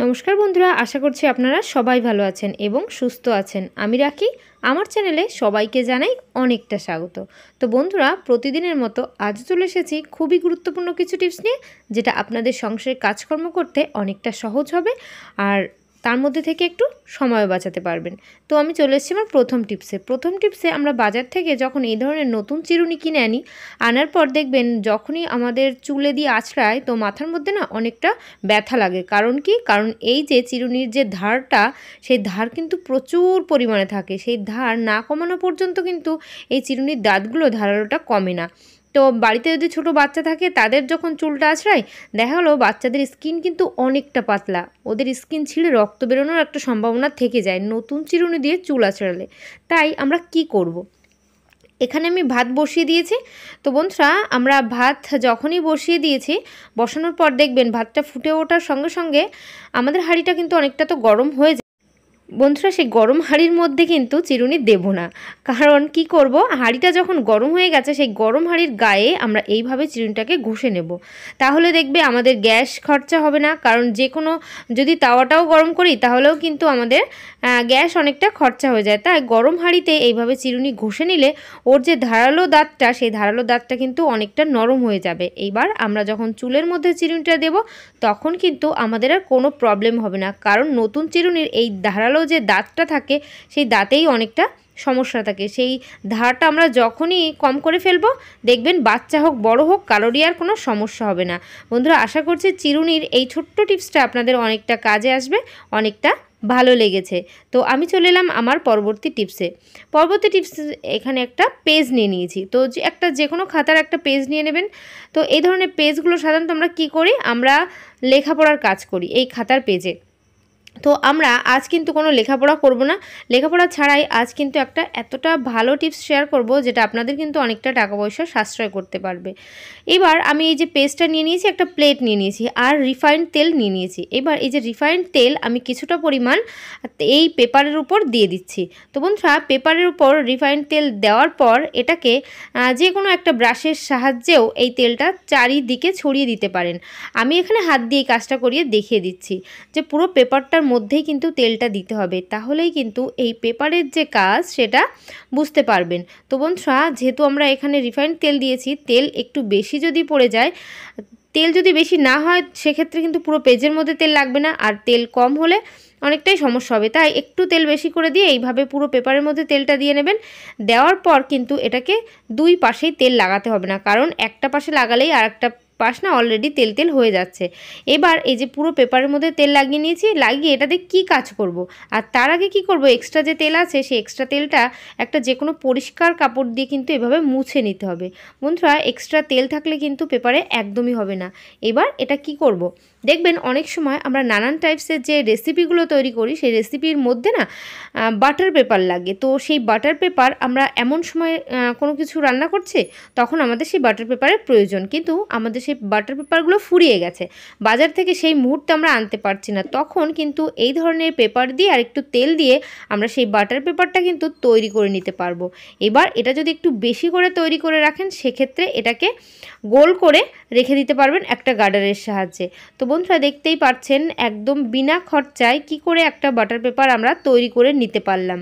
नमस्कार बंधुरा आशा करছি আপনারা সবাই ভালো আছেন এবং সুস্থ আছেন। আমি রাখি আমার চ্যানেলে সবাইকে জানাই অনেকটা স্বাগত। তো বন্ধুরা প্রতিদিনের মতো আজ চলে এসেছি খুবই গুরুত্বপূর্ণ কিছু টিপস নিয়ে, যেটা আপনাদের সংসারের কাজকর্ম করতে অনেকটা সহজ হবে আর তার মধ্যে থেকে একটু সময় বাঁচাতে পারবেন। তো আমি চলে এসেছি আমার প্রথম টিপসে আমরা বাজার থেকে যখন এই ধরনের নতুন চিরুনি কিনে আনার পর দেখবেন যখনই আমাদের চুলে দিয়ে আঁচড়ায় তো মাথার মধ্যে না অনেকটা ব্যথা লাগে। কারণ কি? কারণ এই যে চিরুনির যে ধারটা, সেই ধার কিন্তু প্রচুর পরিমাণে থাকে। সেই ধার না কমানো পর্যন্ত কিন্তু এই চিরুনির দাঁতগুলো ধারালোটা কমে না। তো বাড়িতে যদি ছোট বাচ্চা থাকে তাদের যখন চুলটা আঁচড়ায় দেখা গেলো বাচ্চাদের স্কিন কিন্তু অনেকটা পাতলা, ওদের স্কিন ছিঁড়ে রক্ত বেরোনোর একটা সম্ভাবনা থেকে যায় নতুন চিরুনি দিয়ে চুল আঁচড়ালে। তাই আমরা কি করব? এখানে আমি ভাত বসিয়ে দিয়েছি। তো বন্ধুরা আমরা ভাত যখনই বসিয়ে দিয়েছি, বসানোর পর দেখবেন ভাতটা ফুটে ওঠার সঙ্গে সঙ্গে আমাদের হাঁড়িটা কিন্তু অনেকটা তো গরম হয়ে যায়। বন্ধুরা সেই গরম হাঁড়ির মধ্যে কিন্তু চিরুনি দেব না। কারণ কি করব, হাঁড়িটা যখন গরম হয়ে গেছে সেই গরম হাঁড়ির গায়ে আমরা এইভাবে চিরুনিটাকে ঘষে নেব। তাহলে দেখবে আমাদের গ্যাস খরচা হবে না। কারণ যে কোনো যদি তাওয়াটাও গরম করি তাহলেও কিন্তু আমাদের গ্যাস অনেকটা খরচা হয়ে যায়। তাই গরম হাঁড়িতে এইভাবে চিরুনি ঘষে নিলে ওর যে ধারালো দাঁতটা, সেই ধারালো দাঁতটা কিন্তু অনেকটা নরম হয়ে যাবে। এইবার আমরা যখন চুলের মধ্যে চিরুনিটা দেব তখন কিন্তু আমাদের আর কোনো প্রবলেম হবে না। কারণ নতুন চিরুনির এই ধারালো যে দাঁতটা থাকে সেই দাঁতেই অনেকটা সমস্যা থাকে। সেই ধারটা আমরা যখনই কম করে ফেলবো দেখবেন বাচ্চা হোক বড় হোক কারোরই আর কোনো সমস্যা হবে না। বন্ধুরা আশা করছি চিরুনির এই ছোট্ট টিপসটা আপনাদের অনেকটা কাজে আসবে, অনেকটা ভালো লেগেছে। তো আমি চলে এলাম আমার পরবর্তী টিপসে। এখানে একটা পেজ নিয়ে নিয়েছি। তো যে কোনো খাতার একটা পেজ নিয়ে নেবেন। তো এই ধরনের পেজগুলো সাধারণত আমরা কী করি, আমরা লেখাপড়ার কাজ করি এই খাতার পেজে। তো আমরা আজ কিন্তু কোনো লেখাপড়া করব না, লেখাপড়া ছাড়াই আজ কিন্তু একটা এতটা ভালো টিপস শেয়ার করব যেটা আপনাদের কিন্তু অনেকটা টাকা পয়সা সাশ্রয় করতে পারবে। এবার আমি এই যে পেস্টটা নিয়ে নিয়েছি, একটা প্লেট নিয়ে নিয়েছি আর রিফাইন্ড তেল নিয়ে নিয়েছি। এবার এই যে রিফাইন্ড তেল আমি কিছুটা পরিমাণ এই পেপারের উপর দিয়ে দিচ্ছি। তো বন্ধুরা পেপারের উপর রিফাইন্ড তেল দেওয়ার পর এটাকে যে কোনো একটা ব্রাশের সাহায্যেও এই তেলটা চারিদিকে ছড়িয়ে দিতে পারেন। আমি এখানে হাত দিয়ে কাজটা করিয়ে দেখিয়ে দিচ্ছি যে পুরো পেপারটার মধ্যেই কিন্তু তেলটা দিতে হবে, তাহলেই কিন্তু এই পেপারের যে কাজ সেটা বুঝতে পারবেন। তো বন্ধুরা যেহেতু আমরা এখানে রিফাইন্ড তেল দিয়েছি, তেল একটু বেশি যদি পড়ে যায়, তেল যদি বেশি না হয় সেক্ষেত্রে কিন্তু পুরো পেজের মধ্যে তেল লাগবে না, আর তেল কম হলে অনেকটাই সমস্যা হবে। তাই একটু তেল বেশি করে দিয়ে এইভাবে পুরো পেপারের মধ্যে তেলটা দিয়ে নেবেন। দেওয়ার পর কিন্তু এটাকে দুই পাশেই তেল লাগাতে হবে না, কারণ একটা পাশে লাগালেই আর একটা পাশ না অলরেডি তেল তেল হয়ে যাচ্ছে। এবার এই যে পুরো পেপারের মধ্যে তেল লাগিয়ে নিয়েছি, লাগিয়ে এটাতে কি কাজ করব, আর তার আগে কি করব, এক্সট্রা যে তেল আছে সেই এক্সট্রা তেলটা একটা যে কোনো পরিষ্কার কাপড় দিয়ে কিন্তু এভাবে মুছে নিতে হবে। বন্ধুরা এক্সট্রা তেল থাকলে কিন্তু পেপারে একদমই হবে না। এবার এটা কি করব, দেখবেন অনেক সময় আমরা নানান টাইপসের যে রেসিপিগুলো তৈরি করি সেই রেসিপির মধ্যে না বাটার পেপার লাগে। তো সেই বাটার পেপার আমরা এমন সময় কোনো কিছু রান্না করছি তখন আমাদের সেই বাটার পেপারের প্রয়োজন, কিন্তু আমাদের সেই বাটার পেপারগুলো ফুরিয়ে গেছে, বাজার থেকে সেই মুহূর্তে আমরা আনতে পারছি না। তখন কিন্তু এই ধরনের পেপার দিয়ে আর একটু তেল দিয়ে আমরা সেই বাটার পেপারটা কিন্তু তৈরি করে নিতে পারবো। এবার এটা যদি একটু বেশি করে তৈরি করে রাখেন সেক্ষেত্রে এটাকে গোল করে রেখে দিতে পারবেন একটা গার্ডারের সাহায্যে। তো বন্ধুরা দেখতেই পাচ্ছেন একদম বিনা খরচায় কি করে একটা বাটার পেপার আমরা তৈরি করে নিতে পারলাম।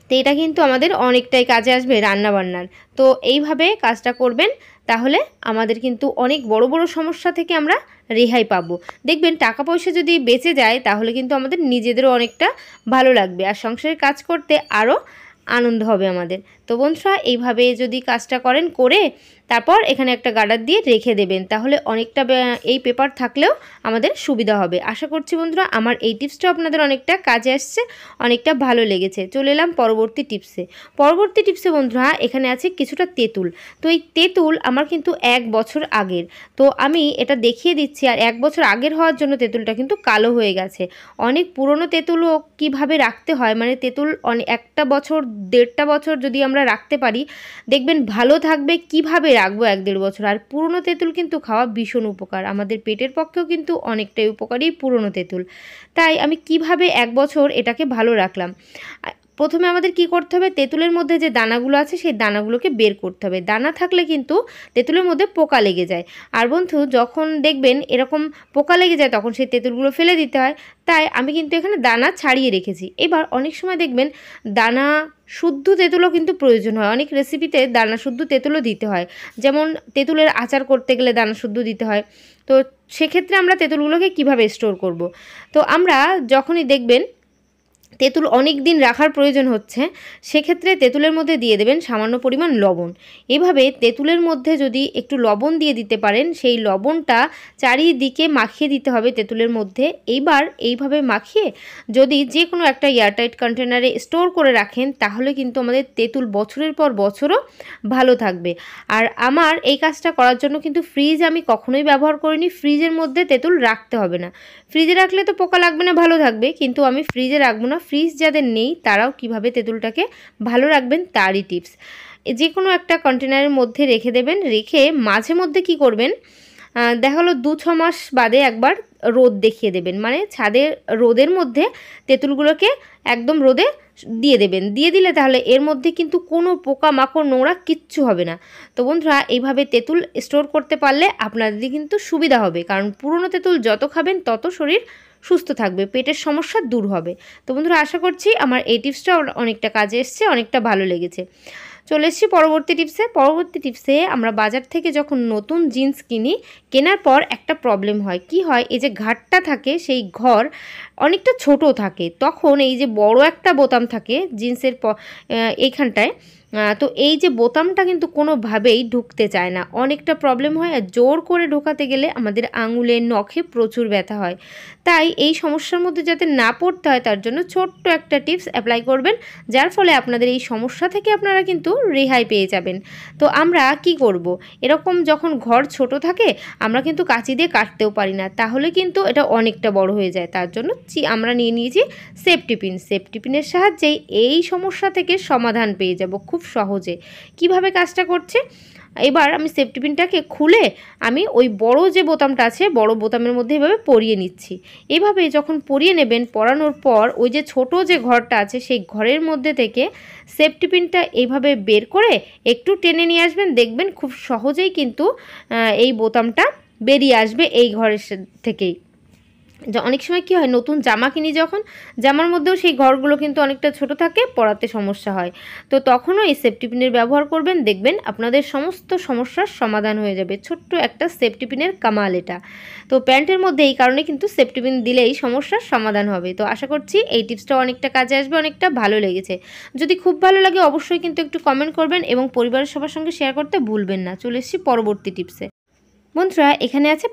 তো এটা কিন্তু আমাদের অনেকটাই কাজে আসবে রান্নাবান্নার। তো এইভাবে কাজটা করবেন, তাহলে আমাদের কিন্তু অনেক বড় বড় সমস্যা থেকে আমরা রেহাই পাবো। দেখবেন টাকা পয়সা যদি বেঁচে যায় তাহলে কিন্তু আমাদের নিজেদেরও অনেকটা ভালো লাগবে আর সংসারের কাজ করতে আরও আনন্দ হবে আমাদের। তো বন্ধুরা এইভাবে যদি কাজটা করেন, করে তারপর এখানে একটা গার্ডার দিয়ে রেখে দেবেন, তাহলে অনেকটা এই পেপার থাকলেও আমাদের সুবিধা হবে। আশা করছি বন্ধুরা আমার এই টিপসটা আপনাদের অনেকটা কাজে আসছে, অনেকটা ভালো লেগেছে। চলে এলাম পরবর্তী টিপসে বন্ধুরা এখানে আছে কিছুটা তেঁতুল। তো এই তেঁতুল আমার কিন্তু 1 বছর আগের, তো আমি এটা দেখিয়ে দিচ্ছি। আর 1 বছর আগের হওয়ার জন্য তেঁতুলটা কিন্তু কালো হয়ে গেছে। অনেক পুরনো তেঁতুলও কীভাবে রাখতে হয়, মানে তেঁতুল একটা বছর 1.5 বছর যদি আমরা রাখতে পারি দেখবেন ভালো থাকবে। কিভাবে রাখবো 1-1.5 বছর? আর পুরনো তেঁতুল কিন্তু খাওয়া ভীষণ উপকার, আমাদের পেটের পক্ষেও কিন্তু অনেকটাই উপকারী পুরনো তেঁতুল। তাই আমি কিভাবে 1 বছর এটাকে ভালো রাখলাম, প্রথমে আমাদের কি করতে হবে, তেঁতুলের মধ্যে যে দানাগুলো আছে সেই দানাগুলোকে বের করতে হবে। দানা থাকলে কিন্তু তেঁতুলের মধ্যে পোকা লেগে যায়। আর বন্ধু যখন দেখবেন এরকম পোকা লেগে যায় তখন সেই তেঁতুলগুলো ফেলে দিতে হয়। তাই আমি কিন্তু এখানে দানা ছাড়িয়ে রেখেছি। এবার অনেক সময় দেখবেন দানা শুদ্ধ তেঁতুলও কিন্তু প্রয়োজন হয়। অনেক রেসিপিতে দানা শুদ্ধ তেঁতুলও দিতে হয়, যেমন তেঁতুলের আচার করতে গেলে দানা শুদ্ধ দিতে হয়। তো সেক্ষেত্রে আমরা তেঁতুলগুলোকে কিভাবে স্টোর করব। তো আমরা যখনই দেখবেন তেঁতুল অনেক দিন রাখার প্রয়োজন হচ্ছে, সেক্ষেত্রে তেঁতুলের মধ্যে দিয়ে দেবেন সামান্য পরিমাণ লবণ। এভাবে তেঁতুলের মধ্যে যদি একটু লবণ দিয়ে দিতে পারেন, সেই লবণটা চারিদিকে মাখিয়ে দিতে হবে তেঁতুলের মধ্যে। এইবার এইভাবে মাখিয়ে যদি যে কোনো একটা এয়ারটাইট কন্টেনারে স্টোর করে রাখেন, তাহলে কিন্তু আমাদের তেঁতুল বছরের পর বছরও ভালো থাকবে। আর আমার এই কাজটা করার জন্য কিন্তু ফ্রিজ আমি কখনোই ব্যবহার করিনি। ফ্রিজের মধ্যে তেঁতুল রাখতে হবে না। ফ্রিজে রাখলে তো পোকা লাগবে না, ভালো থাকবে, কিন্তু আমি ফ্রিজে রাখবো না। ফ্রিজ যাদের নেই তারাও কিভাবে তেঁতুলটাকে ভালো রাখবেন তারই টিপস। যে কোনো একটা কন্টেনারের মধ্যে রেখে দেবেন। রেখে মাঝে মধ্যে কি করবেন, দেখা হলো 2-6 মাস বাদে একবার রোদ দেখিয়ে দেবেন। মানে ছাদের রোদের মধ্যে তেঁতুলগুলোকে একদম রোদে দিয়ে দেবেন। দিয়ে দিলে তাহলে এর মধ্যে কিন্তু কোনো পোকা মাকড় নোংরা কিচ্ছু হবে না। তো বন্ধুরা এইভাবে তেঁতুল স্টোর করতে পারলে আপনাদের কিন্তু সুবিধা হবে, কারণ পুরনো তেঁতুল যত খাবেন তত শরীর সুস্থ থাকবে, পেটের সমস্যা দূর হবে। তো বন্ধুরা আশা করছি আমার এই টিপসটা অনেকটা কাজে এসছে, অনেকটা ভালো লেগেছে। চলে এসেছি পরবর্তী টিপসে। আমরা বাজার থেকে যখন নতুন জিন্স কিনি, কেনার পর একটা প্রবলেম হয়। কি হয়, এই যে ঘাটটা থাকে সেই ঘর অনেকটা ছোট থাকে। তখন এই যে বড় একটা বোতাম থাকে জিন্সের এইখানটায়, তো এই যে বোতামটা কিন্তু কোনোভাবেই ঢুকতে চায় না, অনেকটা প্রবলেম হয়। আর জোর করে ঢোকাতে গেলে আমাদের আঙুলে নখে প্রচুর ব্যথা হয়। তাই এই সমস্যার মধ্যে যাতে না পড়তে হয় তার জন্য ছোট্ট একটা টিপস অ্যাপ্লাই করবেন, যার ফলে আপনাদের এই সমস্যা থেকে আপনারা কিন্তু রেহাই পেয়ে যাবেন। তো আমরা কি করব, এরকম যখন ঘর ছোট থাকে আমরা কিন্তু কাঁচি দিয়ে কাটতেও পারি না, তাহলে কিন্তু এটা অনেকটা বড় হয়ে যায়। তার জন্য আমরা নিয়ে নিয়েছি সেফটি পিনের সাহায্যেই এই সমস্যা থেকে সমাধান পেয়ে যাব খুব সহজে। কিভাবে কাজটা করছে, এবার আমি সেফটি পিনটাকে খুলে আমি ওই বড় যে বোতামটা আছে বড় বোতামের মধ্যে এভাবে পরিয়ে নিচ্ছি। এভাবে যখন পরিয়ে নেবেন, পরানোর পর ওই যে ছোট যে ঘরটা আছে সেই ঘরের মধ্যে থেকে সেফটি পিনটা এইভাবে বের করে একটু টেনে নিয়ে আসবেন। দেখবেন খুব সহজেই কিন্তু এই বোতামটা বেরিয়ে আসবে এই ঘরের থেকেই। অনেক সময় কী হয়, নতুন জামা কিনি যখন, জামার মধ্যেও সেই ঘরগুলো কিন্তু অনেকটা ছোট থাকে, পরাতে সমস্যা হয়। তো তখনও এই সেফটি পিনের ব্যবহার করবেন, দেখবেন আপনাদের সমস্ত সমস্যার সমাধান হয়ে যাবে। ছোট্ট একটা সেফটি পিনের কামাল এটা। তো প্যান্টের মধ্যে এই কারণে কিন্তু সেফটি পিন দিলেই সমস্যার সমাধান হবে। তো আশা করছি এই টিপসটা অনেকটা কাজে আসবে, অনেকটা ভালো লেগেছে। যদি খুব ভালো লাগে অবশ্যই কিন্তু একটু কমেন্ট করবেন এবং পরিবারের সবার সঙ্গে শেয়ার করতে ভুলবেন না। চলে এসেছি পরবর্তী টিপসে। বন্ধুরা এখানে আছে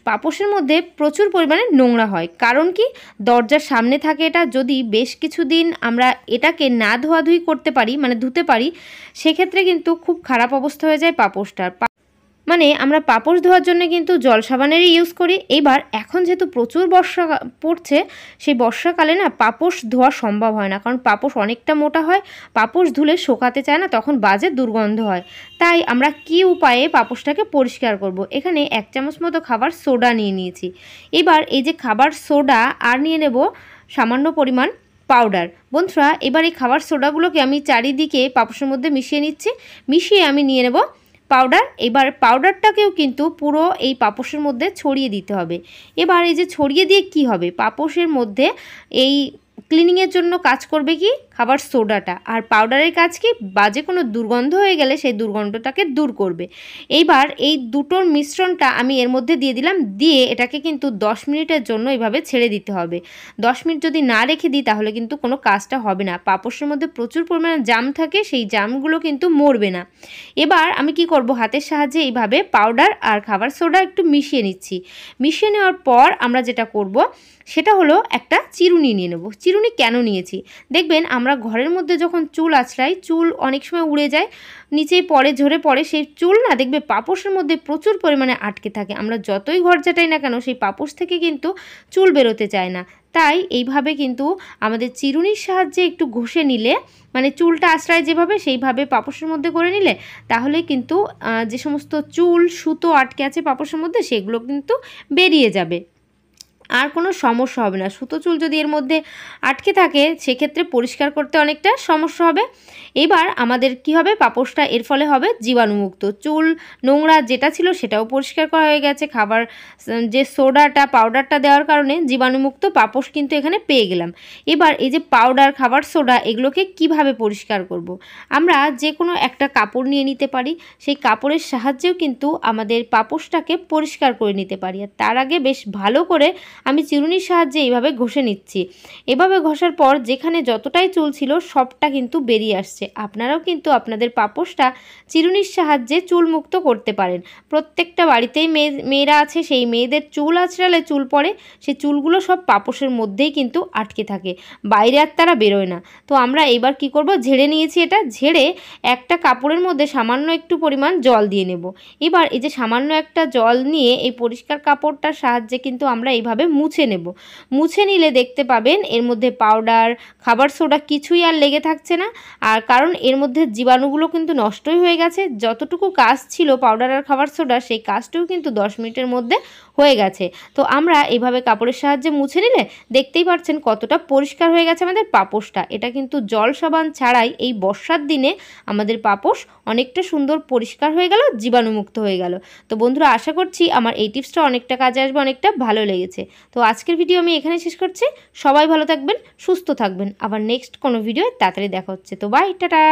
পাপোশের মধ্যে প্রচুর পরিমাণে নোংরা হয়। কারণ কি, দরজার সামনে থাকে এটা, যদি বেশ কিছুদিন আমরা এটাকে না ধোয়াধুয়ি করতে পারি, মানে ধুতে পারি, সেক্ষেত্রে কিন্তু খুব খারাপ অবস্থা হয়ে যায় পাপোশটার। মানে আমরা পাপোশ ধোয়ার জন্য কিন্তু জল সাবানেরই ইউজ করি। এবার এখন যেহেতু প্রচুর বর্ষা পড়ছে, সেই বর্ষাকালে না পাপোশ ধোয়া সম্ভব হয় না, কারণ পাপোশ অনেকটা মোটা হয়, পাপোশ ধুলে শোকাতে চায় না, তখন বাজে দুর্গন্ধ হয়। তাই আমরা কি উপায়ে পাপোশটাকে পরিষ্কার করব। এখানে 1 চামচ মতো খাবার সোডা নিয়ে নিয়েছি। এবার এই যে খাবার সোডা আর নিয়ে নেব সামান্য পরিমাণ পাউডার। বন্ধুরা এবার এই খাবার সোডাগুলোকে আমি চারিদিকে পাপোশের মধ্যে মিশিয়ে নিচ্ছি। মিশিয়ে আমি নিয়ে নেব পাউডার। এবার পাউডারটাকেও কিন্তু পুরো এই পাপোশের মধ্যে ছড়িয়ে দিতে হবে। এবার এই যে ছড়িয়ে দিয়ে কি হবে, পাপোশের মধ্যে এই ক্লিনিংয়ের জন্য কাজ করবে কি খাবার সোডাটা, আর পাউডারের কাজ কি বাজে কোনো দুর্গন্ধ হয়ে গেলে সেই দুর্গন্ধটাকে দূর করবে। এইবার এই দুটোর মিশ্রণটা আমি এর মধ্যে দিয়ে দিলাম। দিয়ে এটাকে কিন্তু 10 মিনিটের জন্য এভাবে ছেড়ে দিতে হবে। 10 মিনিট যদি না রেখে দিই তাহলে কিন্তু কোনো কাজটা হবে না। পাপোশের মধ্যে প্রচুর পরিমাণে জাম থাকে, সেই জামগুলো কিন্তু মরবে না। এবার আমি কি করব, হাতের সাহায্যে এইভাবে পাউডার আর খাবার সোডা একটু মিশিয়ে নিচ্ছি। মিশিয়ে নেওয়ার পর আমরা যেটা করব সেটা হলো একটা চিরুনি নিয়ে নেব। চিরুনি কেন নিয়েছি, দেখবেন আমরা ঘরের মধ্যে যখন চুল আঁচড়াই, চুল অনেক সময় উড়ে যায়, নিচেই পড়ে, ঝরে পড়ে, সেই চুল না দেখবে পাপোশের মধ্যে প্রচুর পরিমাণে আটকে থাকে। আমরা যতই ঘর ঝাঁটাই না কেন সেই পাপোশ থেকে কিন্তু চুল বেরোতে চায় না। তাই এইভাবে কিন্তু আমাদের চিরুনির সাহায্যে একটু ঘষে নিলে, মানে চুলটা আশ্রয় যেভাবে সেইভাবে পাপোশের মধ্যে করে নিলে, তাহলে কিন্তু যে সমস্ত চুল সুতো আটকে আছে পাপোশের মধ্যে সেগুলো কিন্তু বেরিয়ে যাবে। আর কোনো সমস্যা হবে না। সুতো চুল যদি এর মধ্যে আটকে থাকে সেক্ষেত্রে পরিষ্কার করতে অনেকটা সমস্যা হবে। এবার আমাদের কি হবে, পাপোশটা এর ফলে হবে জীবাণুমুক্ত। চুল নোংরা যেটা ছিল সেটাও পরিষ্কার করা হয়ে গেছে। খাবার যে সোডাটা পাউডারটা দেওয়ার কারণে জীবাণুমুক্ত পাপোশ কিন্তু এখানে পেয়ে গেলাম। এবার এই যে পাউডার, খাবার সোডা, এগুলোকে কিভাবে পরিষ্কার করব। আমরা যে কোনো একটা কাপড় নিয়ে নিতে পারি, সেই কাপড়ের সাহায্যেও কিন্তু আমাদের পাপোশটাকে পরিষ্কার করে নিতে পারি। আর তার আগে বেশ ভালো করে আমি চিরুনির সাহায্যে এইভাবে ঘষে নিচ্ছি। এভাবে ঘষার পর যেখানে যতটাই চুল ছিল সবটা কিন্তু বেরিয়ে আসছে। আপনারাও কিন্তু আপনাদের পাপোশটা চিরুনির সাহায্যে চুল মুক্ত করতে পারেন। প্রত্যেকটা বাড়িতেই মেয়েরা আছে, সেই মেয়েদের চুল আঁচড়ালে চুল পড়ে, সেই চুলগুলো সব পাপোশের মধ্যেই কিন্তু আটকে থাকে, বাইরে আর তারা বেরোয় না। তো আমরা এবার কি করব, ঝেড়ে নিয়েছি। এটা ঝেড়ে একটা কাপড়ের মধ্যে সামান্য একটু পরিমাণ জল দিয়ে নেব। এবার এই যে সামান্য একটা জল নিয়ে এই পরিষ্কার কাপড়টার সাহায্যে কিন্তু আমরা এইভাবে মুছে নেব। মুছে নিলে দেখতে পাবেন এর মধ্যে পাউডার, খাবার সোডা কিছুই আর লেগে থাকছে না। আর কারণ এর মধ্যে জীবাণুগুলো কিন্তু নষ্টই হয়ে গেছে। যতটুকু কাজ ছিল পাউডার আর খাবার সোডা, সেই কাজটাও কিন্তু 10 মিনিটের মধ্যে হয়ে গেছে। তো আমরা এইভাবে কাপড়ের সাহায্যে মুছে নিলে দেখতেই পাচ্ছেন কতটা পরিষ্কার হয়ে গেছে আমাদের পাপোশটা। এটা কিন্তু জল সাবান ছাড়াই এই বর্ষার দিনে আমাদের পাপোশ অনেকটা সুন্দর পরিষ্কার হয়ে গেল, জীবাণুমুক্ত হয়ে গেল। তো বন্ধুরা, আশা করছি আমার এই টিপসটা অনেকটা কাজে আসবে, অনেকটা ভালো লেগেছে। তো আজকের ভিডিও আমি এখানে শেষ করছি। সবাই ভালো থাকবেন, সুস্থ থাকবেন। আবার নেক্সট কোনো ভিডিও তাড়াতাড়ি দেখা হচ্ছে। তো বাই, টাটা।